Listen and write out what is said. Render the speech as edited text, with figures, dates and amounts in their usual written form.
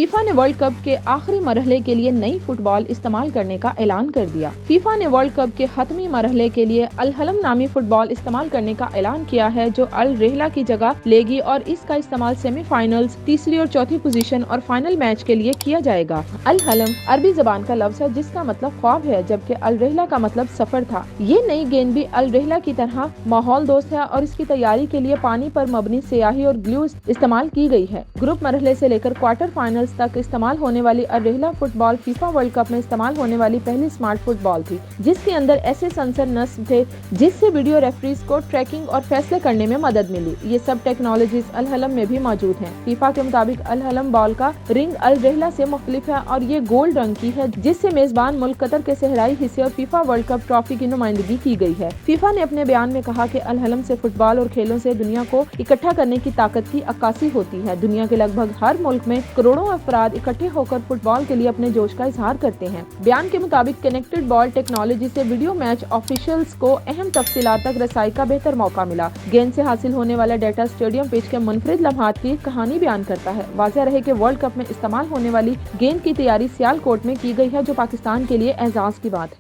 FIFA ने world cup के आखिरी मरहले के लिए नई फुटबॉल इस्तेमाल करने का ऐलान कर दिया। फीफा ने वर्ल्ड कप के खत्मी मरहले के लिए अल हलम नामी फुटबॉल इस्तेमाल करने का ऐलान किया है, जो अल रेहला की जगह लेगी और इसका इस्तेमाल सेमीफाइनल्स, तीसरी और चौथी पोजीशन और फाइनल मैच के लिए किया जाएगा। अल हलम अरबी जबान का लफ्ज है जिसका मतलब ख्वाब है, जबकि अल रेहला का मतलब सफर था। ये नई गेंद भी अल रेहला की तरह माहौल दोस्त है और इसकी तैयारी के लिए पानी पर मबनी स्याही और ग्लू इस्तेमाल की गई है। ग्रुप मरहले से लेकर क्वार्टर फाइनल्स तक इस्तेमाल होने वाली Al Rihla football FIFA World Cup में इस्तेमाल होने वाली पहली स्मार्ट फुटबॉल थी, जिसके अंदर ऐसे सेंसर नस्ब थे जिससे वीडियो रेफरीज को ट्रैकिंग और फैसले करने में मदद मिली। ये सब टेक्नोलॉजीज अल हलम में भी मौजूद हैं। फीफा के मुताबिक अल हलम बॉल का रिंग अल रेहला से मुख्तलिफ है और ये गोल्ड रंग की है, जिससे मेजबान मुल्क कतर के सहराई हिस्से और फीफा वर्ल्ड कप ट्रॉफी की नुमाइंदगी की गई है। फीफा ने अपने बयान में कहा कि अल हलम से फुटबॉल और खेलों से दुनिया को इकट्ठा करने की ताकत की अक्कासी होती है। दुनिया के लगभग हर मुल्क में करोड़ों अफराद इकट्ठे होकर फुटबॉल के लिए अपने जोश का इजहार करते हैं। बयान के मुताबिक कनेक्टेड बॉल टेक्नोलॉजी से वीडियो मैच ऑफिशियल्स को अहम तफसीलात तक रसाई का बेहतर मौका मिला। गेंद से हासिल होने वाला डेटा स्टेडियम पिच के मुनफरिद लम्हात की कहानी बयान करता है। वाज़ेह रहे कि वर्ल्ड कप में इस्तेमाल होने वाली गेंद की तैयारी सियालकोट में की गई है, जो पाकिस्तान के लिए एजाज की बात है।